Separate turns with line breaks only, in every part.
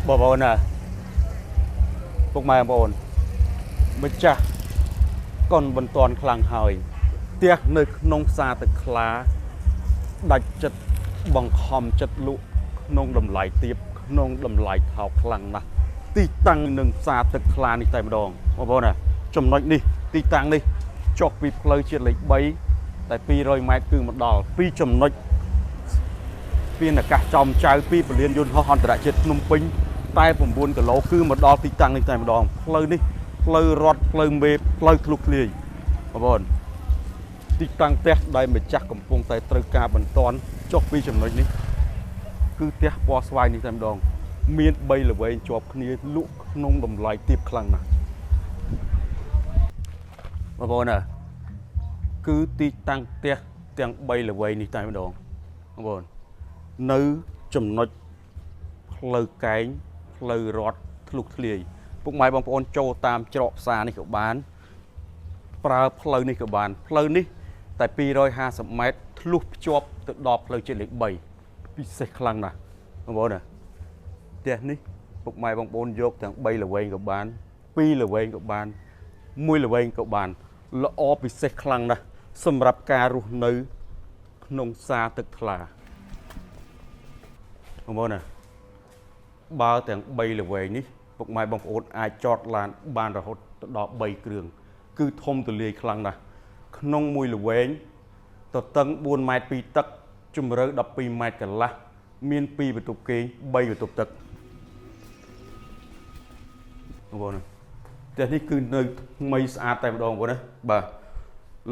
បងប្អូនណាពុកម៉ែបងប្អូនម្ចាស់កុនបន្ទាន់ខ្លាំងហើយផ្ទះនៅក្នុងផ្សារទឹកខ្លាដាច់ចិត្តបង្ខំចិត្តលក់ក្នុងតម្លៃទាបក្នុងតម្លៃថោកខ្លាំងណាស់ទីតាំងនឹងផ្សារទឹកខ្លានេះតែម្ដងបងប្អូនណាចំណុចនេះទីតាំងនេះចុះពីផ្លូវជាតិលេខ3តែ200ម៉ែត្រគឺមកដល់ពីចំណុចពីអាកាសចំចៅពីពលានយន្តហោះអន្តរជាតិភ្នំពេញតែ9គីឡូគឺមកដល់ទីតាំងនេះតែម្ដងផ្លូវនេះផ្លូវរត់ផ្លូវមេផ្លូវធ្លុះធ្លាយបងប្អូនទីតាំងផ្ទះដែលម្ចាស់កំពុងតែត្រូវការបន្ទាន់ចុះពីចំណុចនេះគឺផ្ទះពណ៌ស្វាយនេះតែម្ដងមាន3ល្វែងជាប់គ្នាលក់ក្នុងតម្លៃទាបខ្លាំងណាស់បងប្អូនណាគឺទីតាំងផ្ទះទាំង3ល្វែងនេះតែម្ដងបងប្អូននៅចំណុចផ្លូវកែងផ្លូវរត់ធ្លុះធ្លាយពុកម៉ែបងប្អូនចូលតាមច្រកផ្សារនេះក៏បានប្រើផ្លូវនេះក៏បានផ្លូវនេះតែ250ម៉ែត្រធ្លុះភ្ជាប់ទៅដល់ផ្លូវជាតិលេខ3ពិសេសខ្លាំងណាស់បងប្អូនណាផ្ទះនេះពុកម៉ែបងប្អូនយកទាំង3ល្វែងក៏បាន2ល្វែងក៏បាន1ល្វែងក៏បានល្អពិសេសខ្លាំងណាស់សម្រាប់ការរស់នៅក្នុងផ្សារទឹកថ្លាបងប្អូនណាបើទាំង3ល្វែងនេះពុកម៉ែបងប្អូនអាចចតឡានបានរហូតដល់3គ្រឿងគឺធំទូលាយខ្លាំងណាស់ក្នុងមួយល្វែងទទឹង4ម៉ែត្រពីទឹកជម្រៅ12ម៉ែត្រកន្លះមាន2បន្ទប់គេង3បន្ទប់ទឹកបងប្អូនផ្ទះនេះគឺនៅថ្មីស្អាតតែម្ដងបងប្អូនណាបាទ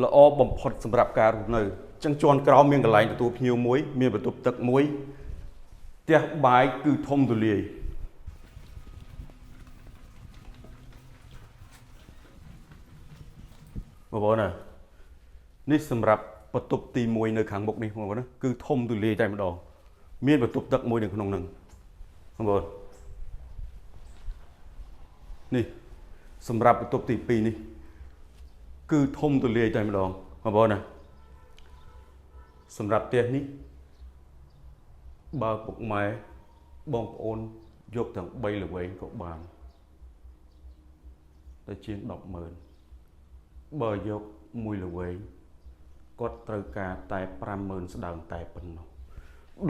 ល្អបំផុតសម្រាប់ការរស់នៅចឹងជាន់ក្រោមមានកន្លែងទទួលភ្ញៀវមួយមានបន្ទប់ទឹកមួយផ្ទះបាយគឺធំទូលាយបងប្អូនណានេះសម្រាប់បន្ទប់ទី1នៅខាងមុខនេះបងប្អូនណាគឺធំទូលាយតែម្ដងមានបន្ទប់ទឹកមួយនៅក្នុងហ្នឹងបងប្អូននេះសម្រាប់បន្ទប់ទី2នេះគឺធំទូលាយតែម្ដងបងប្អូនណាសម្រាប់ផ្ទះនេះបើពុកម៉ែបងប្អូនយកទាំង3ល្វែងក៏បានតែជាង 100000បើយក1ល្វែងគាត់ត្រូវការតែ50000ស្ដើងតែប៉ុណ្ណោះ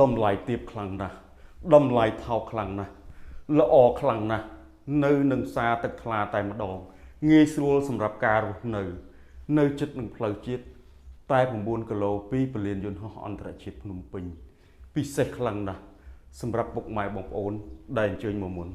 តម្លៃទាបខ្លាំងណាស់តម្លៃថោកខ្លាំងណាស់ល្អខ្លាំងណាស់នៅនឹងផ្សារទឹកថ្លាតែម្ដងងាយស្រួលសម្រាប់ការរស់នៅជិតនឹងផ្លូវជាតិតែ9គីឡូពីពលានយន្តហោះអន្តរជាតិភ្នំពេញពិសេសខ្លាំងណាស់សម្រាប់ពុកម៉ែបងប្អូនដែលអញ្ជើញមកមុន